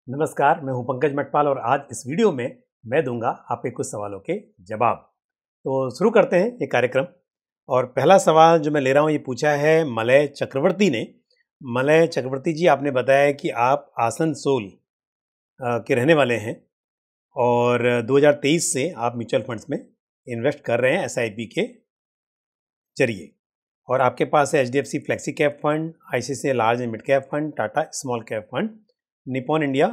नमस्कार, मैं हूं पंकज मटपाल और आज इस वीडियो में मैं दूंगा आपके कुछ सवालों के जवाब। तो शुरू करते हैं ये कार्यक्रम। और पहला सवाल जो मैं ले रहा हूं ये पूछा है मलय चक्रवर्ती ने। मलय चक्रवर्ती जी, आपने बताया कि आप आसनसोल के रहने वाले हैं और 2023 से आप म्यूचुअल फंड्स में इन्वेस्ट कर रहे हैं SIP के जरिए। और आपके पास है HDFC flexi cap fund, ICICI large and mid cap fund, Tata small cap fund, Nippon India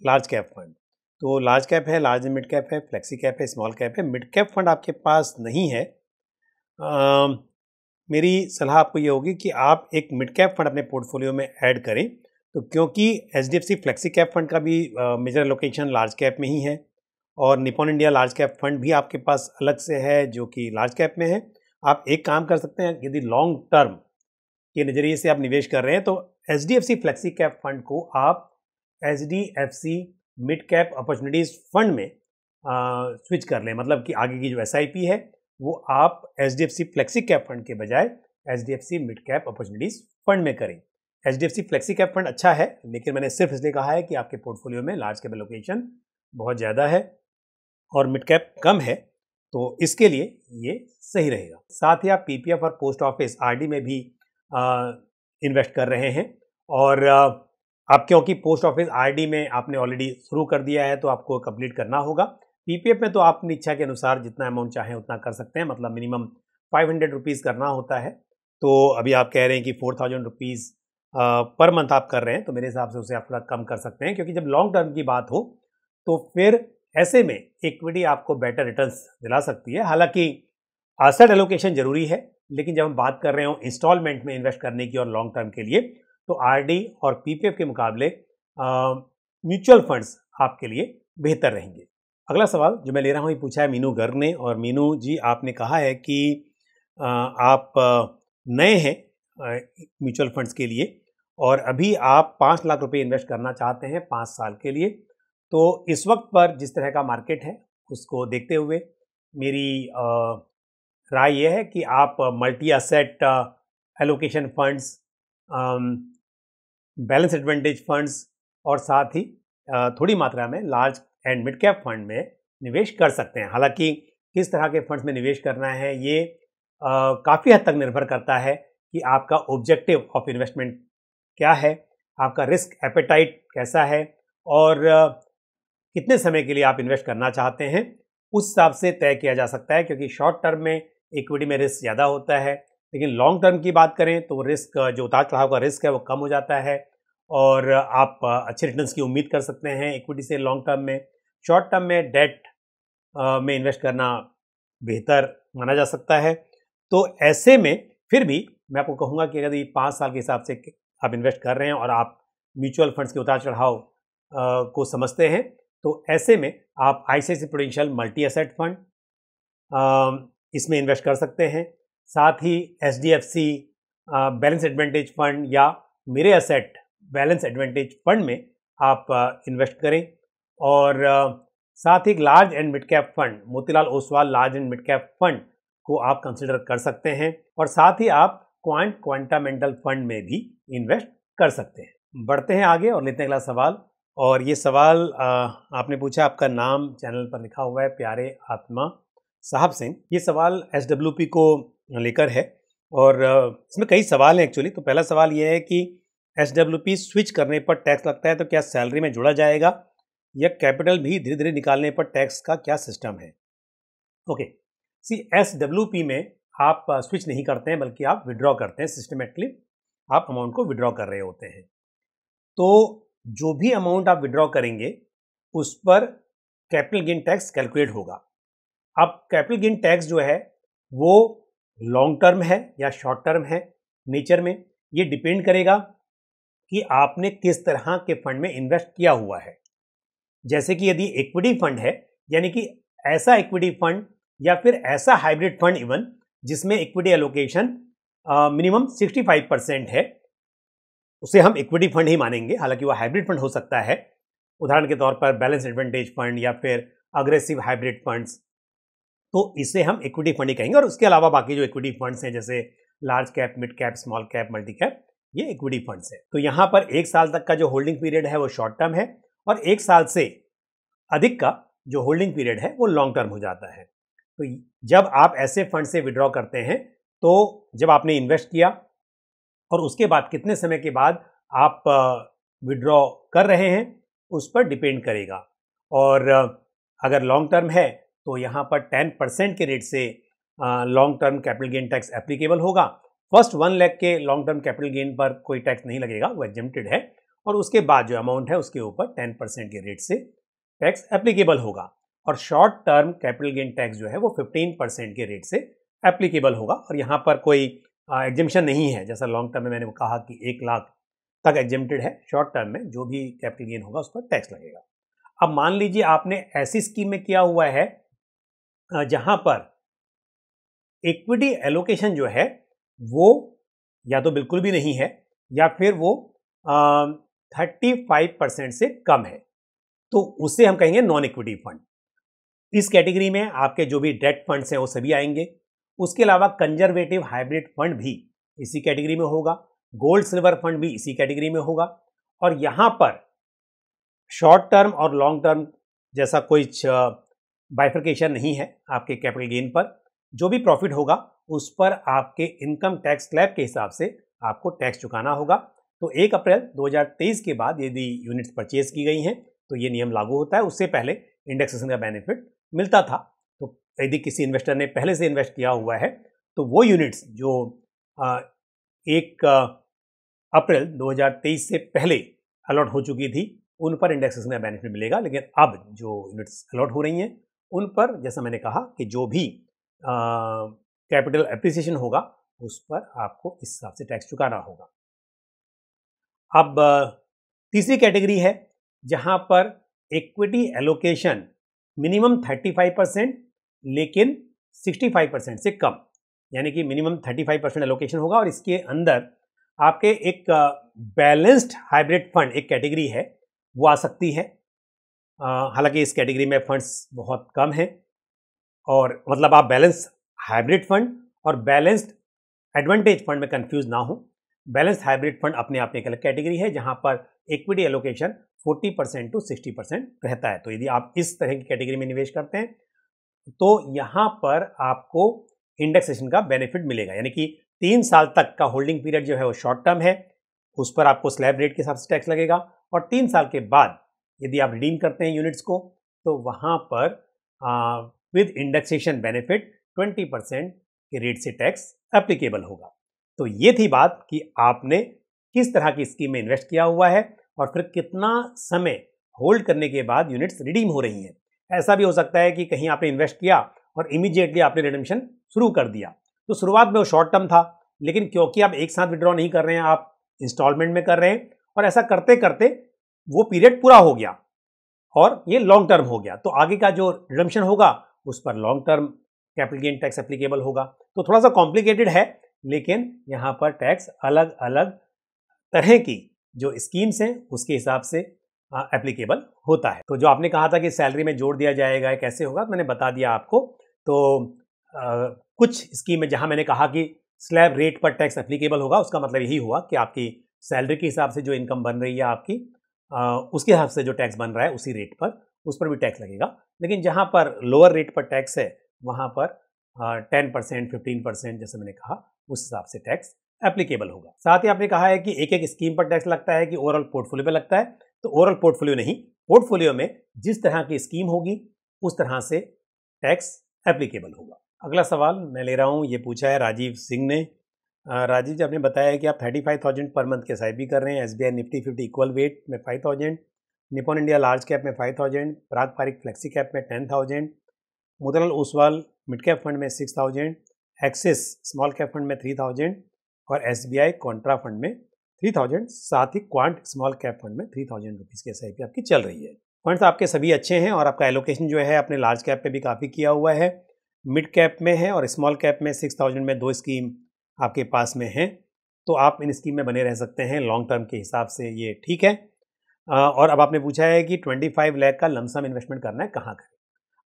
large cap fund. तो लार्ज कैप है, लार्ज एंड मिड कैप है, फ्लेक्सी कैप है, स्मॉल कैप है। मिड कैप फंड आपके पास नहीं है। मेरी सलाह आपको ये होगी कि आप एक मिड कैप फंड अपने पोर्टफोलियो में ऐड करें। तो क्योंकि HDFC फ्लेक्सी कैप फंड का भी मेजर लोकेशन लार्ज कैप में ही है और Nippon India large cap fund भी आपके पास अलग से है जो कि लार्ज कैप में है। आप एक काम कर सकते हैं, यदि लॉन्ग टर्म के नज़रिए से आप निवेश कर रहे हैं तो HDFC फ्लेक्सी कैप फंड को आप HDFC mid cap opportunities fund में स्विच कर लें। मतलब कि आगे की जो SIP है वो आप HDFC फ्लेक्सी कैप फंड के बजाय HDFC mid cap opportunities fund में करें। HDFC फ्लेक्सी कैप फंड अच्छा है, लेकिन मैंने सिर्फ इसलिए कहा है कि आपके पोर्टफोलियो में लार्ज कैप एलोकेशन बहुत ज़्यादा है और मिड कैप कम है, तो इसके लिए ये सही रहेगा। साथ ही आप PPF और पोस्ट ऑफिस RD में भी इन्वेस्ट कर रहे हैं। और अब क्योंकि पोस्ट ऑफिस RD में आपने ऑलरेडी शुरू कर दिया है तो आपको कंप्लीट करना होगा। PPF में तो आप अपनी इच्छा के अनुसार जितना अमाउंट चाहें उतना कर सकते हैं, मतलब मिनिमम 500 रुपीज़ करना होता है। तो अभी आप कह रहे हैं कि 4000 रुपीज़ पर मंथ आप कर रहे हैं, तो मेरे हिसाब से उसे आप थोड़ा कम कर सकते हैं, क्योंकि जब लॉन्ग टर्म की बात हो तो फिर ऐसे में इक्विटी आपको बेटर रिटर्न्स दिला सकती है। हालांकि एसेट एलोकेशन जरूरी है, लेकिन जब हम बात कर रहे हो इंस्टॉलमेंट में इन्वेस्ट करने की और लॉन्ग टर्म के लिए, तो RD और PPF के मुकाबले म्यूचुअल फंड्स आपके लिए बेहतर रहेंगे। अगला सवाल जो मैं ले रहा हूँ ये पूछा है मीनू गर्ग ने। और मीनू जी, आपने कहा है कि आप नए हैं म्यूचुअल फंड्स के लिए और अभी आप 5 लाख रुपए इन्वेस्ट करना चाहते हैं 5 साल के लिए। तो इस वक्त पर जिस तरह का मार्केट है उसको देखते हुए मेरी राय यह है कि आप multi asset allocation funds, balance advantage funds और साथ ही थोड़ी मात्रा में large and mid cap fund में निवेश कर सकते हैं। हालांकि किस तरह के फंड्स में निवेश करना है ये काफ़ी हद तक निर्भर करता है कि आपका ऑब्जेक्टिव ऑफ इन्वेस्टमेंट क्या है, आपका रिस्क एपेटाइट कैसा है और कितने समय के लिए आप इन्वेस्ट करना चाहते हैं, उस हिसाब से तय किया जा सकता है। क्योंकि शॉर्ट टर्म में इक्विटी में रिस्क ज़्यादा होता है, लेकिन लॉन्ग टर्म की बात करें तो रिस्क, जो उतार चढ़ाव का रिस्क है वो कम हो जाता है और आप अच्छे रिटर्न्स की उम्मीद कर सकते हैं इक्विटी से लॉन्ग टर्म में। शॉर्ट टर्म में डेट में इन्वेस्ट करना बेहतर माना जा सकता है। तो ऐसे में फिर भी मैं आपको कहूँगा कि अगर ये 5 साल के हिसाब से आप इन्वेस्ट कर रहे हैं और आप म्यूचुअल फंड्स के उतार चढ़ाव को समझते हैं, तो ऐसे में आप ICICI prudential multi asset fund इसमें इन्वेस्ट कर सकते हैं। साथ ही HDFC बैलेंस एडवांटेज फंड या मेरे एसेट बैलेंस एडवांटेज फंड में आप इन्वेस्ट करें। और साथ ही large and mid cap fund, Motilal Oswal large and mid cap fund को आप कंसिडर कर सकते हैं। और साथ ही आप क्वांटामेंटल फंड में भी इन्वेस्ट कर सकते हैं। बढ़ते हैं आगे और लेते हैं अगला सवाल। और ये सवाल आपने पूछा, आपका नाम चैनल पर लिखा हुआ है प्यारे आत्मा साहब सिंह। ये सवाल SWP को लेकर है और इसमें कई सवाल हैं एक्चुअली। तो पहला सवाल ये है कि SWP स्विच करने पर टैक्स लगता है तो क्या सैलरी में जोड़ा जाएगा या कैपिटल भी धीरे धीरे निकालने पर टैक्स का क्या सिस्टम है? ओके, SWP में आप स्विच नहीं करते हैं बल्कि आप विड्रॉ करते हैं। सिस्टमेटिकली आप अमाउंट को विड्रॉ कर रहे होते हैं। तो जो भी अमाउंट आप विड्रॉ करेंगे उस पर कैपिटल गेन टैक्स कैलकुलेट होगा। अब कैपिटल गेन टैक्स जो है वो लॉन्ग टर्म है या शॉर्ट टर्म है नेचर में, ये डिपेंड करेगा कि आपने किस तरह के फंड में इन्वेस्ट किया हुआ है। जैसे कि यदि इक्विटी फंड है, यानी कि ऐसा इक्विटी फंड या फिर ऐसा हाइब्रिड फंड इवन जिसमें इक्विटी एलोकेशन मिनिमम 65% है, उसे हम इक्विटी फंड ही मानेंगे। हालांकि वह हाइब्रिड फंड हो सकता है, उदाहरण के तौर पर बैलेंस एडवांटेज फंड या फिर अग्रेसिव हाइब्रिड फंड्स, तो इसे हम इक्विटी फंड ही कहेंगे। और उसके अलावा बाकी जो इक्विटी फंड्स हैं जैसे large cap, mid cap, small cap, multi cap, ये इक्विटी फंड्स है। तो यहाँ पर 1 साल तक का जो होल्डिंग पीरियड है वो शॉर्ट टर्म है और 1 साल से अधिक का जो होल्डिंग पीरियड है वो लॉन्ग टर्म हो जाता है। तो जब आप ऐसे फंड से विड्रॉ करते हैं तो जब आपने इन्वेस्ट किया और उसके बाद कितने समय के बाद आप विड्रॉ कर रहे हैं उस पर डिपेंड करेगा। और अगर लॉन्ग टर्म है तो यहाँ पर 10% के रेट से long term capital gain tax applicable होगा। फर्स्ट 1 लाख के लॉन्ग टर्म कैपिटल गेन पर कोई टैक्स नहीं लगेगा, वो एग्जेम्प्टेड है। और उसके बाद जो अमाउंट है उसके ऊपर 10% के रेट से टैक्स एप्लीकेबल होगा। और short term capital gain tax जो है वो 15% के रेट से एप्लीकेबल होगा। और यहाँ पर कोई एग्जेम्पशन नहीं है, जैसा लॉन्ग टर्म में मैंने कहा कि 1 लाख तक एग्जेम्प्टेड है। शॉर्ट टर्म में जो भी कैपिटल गेन होगा उस पर टैक्स लगेगा। अब मान लीजिए आपने ऐसी स्कीम में किया हुआ है जहां पर इक्विटी एलोकेशन जो है वो या तो बिल्कुल भी नहीं है या फिर वो 35% से कम है, तो उसे हम कहेंगे नॉन इक्विटी फंड। इस कैटेगरी में आपके जो भी डेट फंड्स हैं वो सभी आएंगे। उसके अलावा कंजर्वेटिव हाइब्रिड फंड भी इसी कैटेगरी में होगा, गोल्ड सिल्वर फंड भी इसी कैटेगरी में होगा। और यहां पर शॉर्ट टर्म और लॉन्ग टर्म जैसा कोई बाइफर्केशन नहीं है आपके कैपिटल गेन पर। जो भी प्रॉफिट होगा उस पर आपके इनकम टैक्स स्लैब के हिसाब से आपको टैक्स चुकाना होगा। तो 1 अप्रैल 2023 के बाद यदि यूनिट्स परचेज की गई हैं तो ये नियम लागू होता है। उससे पहले इंडेक्सेशन का बेनिफिट मिलता था। तो यदि किसी इन्वेस्टर ने पहले से इन्वेस्ट किया हुआ है तो वो यूनिट्स जो 1 अप्रैल 2023 से पहले अलॉट हो चुकी थी उन पर इंडेक्सेशन का बेनिफिट मिलेगा। लेकिन अब जो यूनिट्स अलॉट हो रही हैं उन पर, जैसा मैंने कहा, कि जो भी कैपिटल एप्रिसिएशन होगा उस पर आपको इस हिसाब से टैक्स चुकाना होगा। अब तीसरी कैटेगरी है जहां पर इक्विटी एलोकेशन मिनिमम 35% लेकिन 65% से कम, यानी कि मिनिमम 35% एलोकेशन होगा और इसके अंदर आपके एक बैलेंस्ड हाइब्रिड फंड एक कैटेगरी है वो आ सकती है। हालांकि इस कैटेगरी में फंड्स बहुत कम हैं और मतलब आप बैलेंस हाइब्रिड फंड और बैलेंस्ड एडवांटेज फंड में कंफ्यूज ना हो। बैलेंस्ड हाइब्रिड फंड अपने आप में एक अलग कैटेगरी है जहां पर इक्विटी एलोकेशन 40% टू 60% रहता है। तो यदि आप इस तरह की कैटेगरी में निवेश करते हैं तो यहां पर आपको इंडेक्सेशन का बेनिफिट मिलेगा, यानी कि 3 साल तक का होल्डिंग पीरियड जो है वो शॉर्ट टर्म है, उस पर आपको स्लैब रेट के हिसाब से टैक्स लगेगा। और 3 साल के बाद यदि आप रिडीम करते हैं यूनिट्स को तो वहां पर विद इंडेक्सेशन बेनिफिट 20% के रेट से टैक्स एप्लीकेबल होगा। तो ये थी बात कि आपने किस तरह की स्कीम में इन्वेस्ट किया हुआ है और फिर कितना समय होल्ड करने के बाद यूनिट्स रिडीम हो रही हैं। ऐसा भी हो सकता है कि कहीं आपने इन्वेस्ट किया और इमीडिएटली आपने रिडम्पशन शुरू कर दिया। तो शुरुआत में वो शॉर्ट टर्म था, लेकिन क्योंकि आप एक साथ विड्रॉ नहीं कर रहे हैं, आप इंस्टॉलमेंट में कर रहे हैं और ऐसा करते करते वो पीरियड पूरा हो गया और ये लॉन्ग टर्म हो गया। तो आगे का जो रिडम्पशन होगा उस पर long term capital gain tax applicable होगा। तो थोड़ा सा कॉम्प्लिकेटेड है, लेकिन यहाँ पर टैक्स अलग अलग तरह की जो स्कीम्स हैं उसके हिसाब से एप्लीकेबल होता है। तो जो आपने कहा था कि सैलरी में जोड़ दिया जाएगा, कैसे होगा, मैंने बता दिया आपको। तो कुछ स्कीम में जहां मैंने कहा कि स्लैब रेट पर टैक्स एप्लीकेबल होगा, उसका मतलब यही हुआ कि आपकी सैलरी के हिसाब से जो इनकम बन रही है आपकी, उसके हिसाब से जो टैक्स बन रहा है उसी रेट पर उस पर भी टैक्स लगेगा। लेकिन जहां पर लोअर रेट पर टैक्स है वहां पर 10%, 15% जैसे मैंने कहा उस हिसाब से टैक्स एप्लीकेबल होगा। साथ ही आपने कहा है कि एक एक स्कीम पर टैक्स लगता है कि ओवरऑल पोर्टफोलियो पर लगता है। तो ओवरऑल पोर्टफोलियो नहीं, पोर्टफोलियो में जिस तरह की स्कीम होगी उस तरह से टैक्स एप्लीकेबल होगा। अगला सवाल मैं ले रहा हूँ, ये पूछा है राजीव सिंह ने। राजीव जी, आपने बताया है कि आप 35,000 पर मंथ के SIP कर रहे हैं। SBI निफ्टी 50 इक्वल वेट में 5,000, निपॉन इंडिया लार्ज कैप में 5,000, पराग पारिक फ्लेक्सी कैप में 10,000, Motilal Oswal mid cap fund में 6,000, एक्सिस स्मॉल कैप फंड में 3,000 और SBI कॉन्ट्रा फंड में 3,000, साथ ही क्वांट स्मॉल कैप फंड में 3,000 रुपीज़ की SIP आपकी चल रही है। फंड्स आपके सभी अच्छे हैं और आपका एलोकेशन जो है अपने लार्ज कैप पे भी काफ़ी किया हुआ है, मिड कैप में है और स्मॉल कैप में 6,000 में 2 स्कीम आपके पास में हैं। तो आप इन स्कीम में बने रह सकते हैं लॉन्ग टर्म के हिसाब से, ये ठीक है। और अब आपने पूछा है कि 25 लाख का लमसम इन्वेस्टमेंट करना है, कहाँ करें।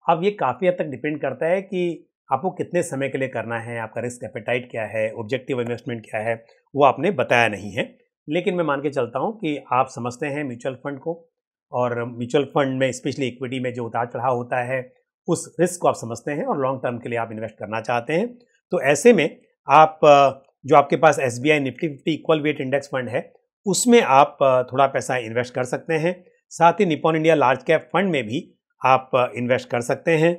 अब ये काफ़ी हद तक डिपेंड करता है कि आपको कितने समय के लिए करना है, आपका रिस्क एपेटाइट क्या है, ऑब्जेक्टिव इन्वेस्टमेंट क्या है, वो आपने बताया नहीं है। लेकिन मैं मान के चलता हूँ कि आप समझते हैं म्यूचुअल फंड को और म्यूचुअल फंड में स्पेशली इक्विटी में जो उतार चढ़ाव होता है उस रिस्क को आप समझते हैं और लॉन्ग टर्म के लिए आप इन्वेस्ट करना चाहते हैं। तो ऐसे में आप जो आपके पास SBI Nifty 50 equal weight index fund है उसमें आप थोड़ा पैसा इन्वेस्ट कर सकते हैं। साथ ही Nippon India large cap fund में भी आप इन्वेस्ट कर सकते हैं।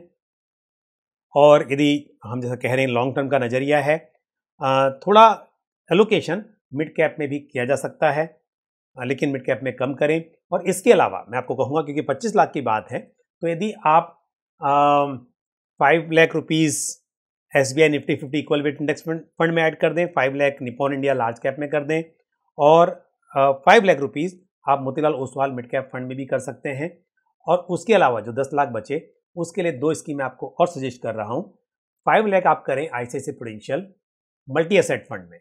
और यदि हम जैसा कह रहे हैं लॉन्ग टर्म का नज़रिया है, थोड़ा एलोकेशन मिड कैप में भी किया जा सकता है, लेकिन मिड कैप में कम करें। और इसके अलावा मैं आपको कहूँगा, क्योंकि 25 लाख की बात है, तो यदि आप 5 lakh rupees SBI Nifty 50 equal weight index fund में ऐड कर दें, 5 lakh Nippon India large cap में कर दें और 5 लाख रुपीज़ आप Motilal Oswal mid cap fund में भी कर सकते हैं। और उसके अलावा जो 10 लाख बचे उसके लिए 2 स्कीम मैं आपको और सजेस्ट कर रहा हूँ। 5 लाख आप करें ICICI prudential multi asset fund में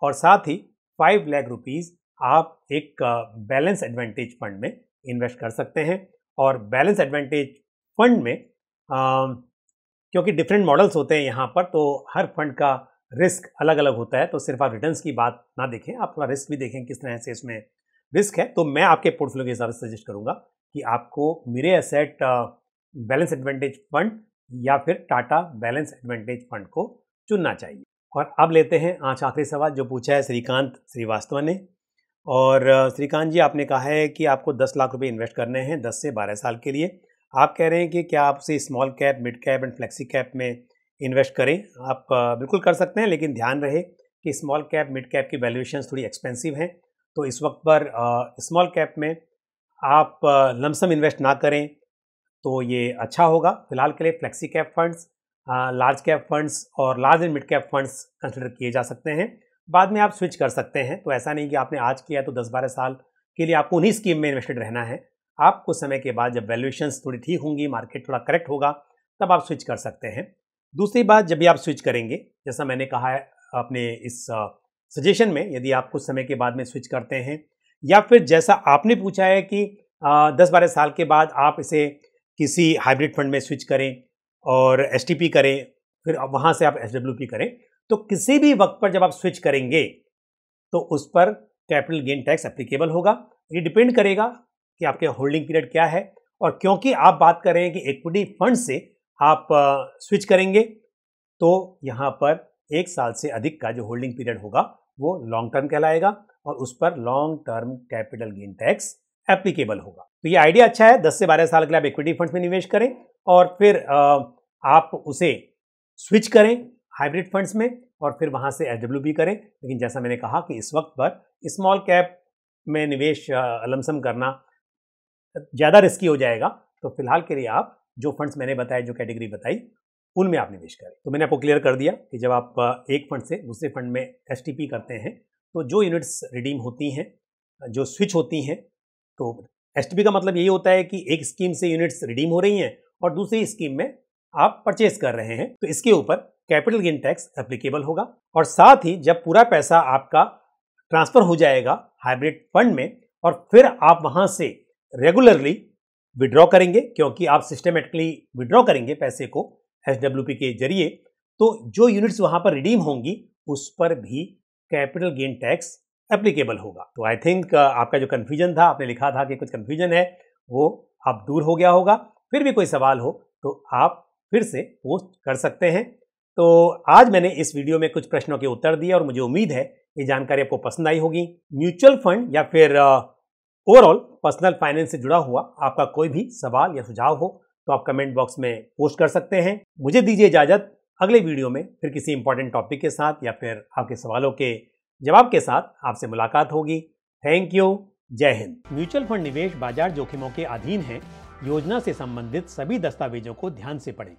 और साथ ही 5 लाख रुपीज़ आप एक बैलेंस एडवांटेज फंड में इन्वेस्ट कर सकते हैं। और बैलेंस एडवांटेज फंड में क्योंकि डिफरेंट मॉडल्स होते हैं यहाँ पर, तो हर फंड का रिस्क अलग अलग होता है, तो सिर्फ आप रिटर्न्स की बात ना देखें, आप थोड़ा रिस्क भी देखें किस तरह से इसमें रिस्क है। तो मैं आपके पोर्टफोलियो के हिसाब से सजेस्ट करूँगा कि आपको मेरे एसेट बैलेंस एडवांटेज फंड या फिर टाटा बैलेंस एडवांटेज फंड को चुनना चाहिए। और अब लेते हैं आज आखिरी सवाल जो पूछा है श्रीकांत श्रीवास्तव ने। और श्रीकांत जी, आपने कहा है कि आपको 10 लाख रुपए इन्वेस्ट करने हैं 10 से 12 साल के लिए। आप कह रहे हैं कि क्या आप उसे small cap, mid cap and flexi cap में इन्वेस्ट करें। आप बिल्कुल कर सकते हैं, लेकिन ध्यान रहे कि स्मॉल कैप, मिड कैप की वैल्यूएशंस थोड़ी एक्सपेंसिव हैं। तो इस वक्त पर स्मॉल कैप में आप लमसम इन्वेस्ट ना करें तो ये अच्छा होगा। फिलहाल के लिए flexi cap funds, large cap funds और large and mid cap funds consider किए जा सकते हैं। बाद में आप स्विच कर सकते हैं। तो ऐसा नहीं कि आपने आज किया तो 10-12 साल के लिए आपको उन्हीं स्कीम में इन्वेस्टेड रहना है। आप कुछ समय के बाद जब वैल्यूएशंस थोड़ी ठीक होंगी, मार्केट थोड़ा करेक्ट होगा, तब आप स्विच कर सकते हैं। दूसरी बात, जब भी आप स्विच करेंगे, जैसा मैंने कहा है अपने इस सजेशन में, यदि आप कुछ समय के बाद में स्विच करते हैं या फिर जैसा आपने पूछा है कि 10-12 साल के बाद आप इसे किसी हाइब्रिड फंड में स्विच करें और STP करें, फिर वहाँ से आप SWP करें, तो किसी भी वक्त पर जब आप स्विच करेंगे तो उस पर कैपिटल गेन टैक्स एप्लीकेबल होगा। ये डिपेंड करेगा कि आपके होल्डिंग पीरियड क्या है। और क्योंकि आप बात कर रहे हैं कि इक्विटी फंड से आप स्विच करेंगे, तो यहाँ पर 1 साल से अधिक का जो होल्डिंग पीरियड होगा वो लॉन्ग टर्म कहलाएगा और उस पर long term capital gain tax applicable होगा। तो ये आइडिया अच्छा है, 10 से 12 साल के लिए आप इक्विटी फंड्स में निवेश करें और फिर आप उसे स्विच करें हाइब्रिड फंड्स में और फिर वहाँ से SWP करें। लेकिन जैसा मैंने कहा कि इस वक्त पर स्मॉल कैप में निवेश लमसम करना ज़्यादा रिस्की हो जाएगा। तो फिलहाल के लिए आप जो फंड्स मैंने बताए, जो कैटेगरी बताई, उनमें आप निवेश करें। तो मैंने आपको क्लियर कर दिया कि जब आप एक फंड से दूसरे फंड में STP करते हैं तो जो यूनिट्स रिडीम होती हैं, जो स्विच होती हैं, तो STP का मतलब यही होता है कि एक स्कीम से यूनिट्स रिडीम हो रही हैं और दूसरी स्कीम में आप परचेज कर रहे हैं, तो इसके ऊपर कैपिटल गेन टैक्स एप्लीकेबल होगा। और साथ ही जब पूरा पैसा आपका ट्रांसफर हो जाएगा हाइब्रिड फंड में और फिर आप वहां से रेगुलरली विड्रॉ करेंगे, क्योंकि आप सिस्टमेटिकली विड्रॉ करेंगे पैसे को SWP के जरिए, तो जो यूनिट्स वहां पर रिडीम होंगी उस पर भी कैपिटल गेन टैक्स एप्लीकेबल होगा। तो आई थिंक आपका जो कन्फ्यूजन था, आपने लिखा था कि कुछ कन्फ्यूजन है, वो अब दूर हो गया होगा। फिर भी कोई सवाल हो तो आप फिर से पोस्ट कर सकते हैं। तो आज मैंने इस वीडियो में कुछ प्रश्नों के उत्तर दिए और मुझे उम्मीद है ये जानकारी आपको पसंद आई होगी। म्यूचुअल फंड या फिर ओवरऑल पर्सनल फाइनेंस से जुड़ा हुआ आपका कोई भी सवाल या सुझाव हो तो आप कमेंट बॉक्स में पोस्ट कर सकते हैं। मुझे दीजिए इजाजत, अगले वीडियो में फिर किसी इंपॉर्टेंट टॉपिक के साथ या फिर आपके सवालों के जवाब के साथ आपसे मुलाकात होगी। थैंक यू, जय हिंद। म्यूचुअल फंड निवेश बाजार जोखिमों के अधीन है। योजना से संबंधित सभी दस्तावेजों को ध्यान से पढ़ें।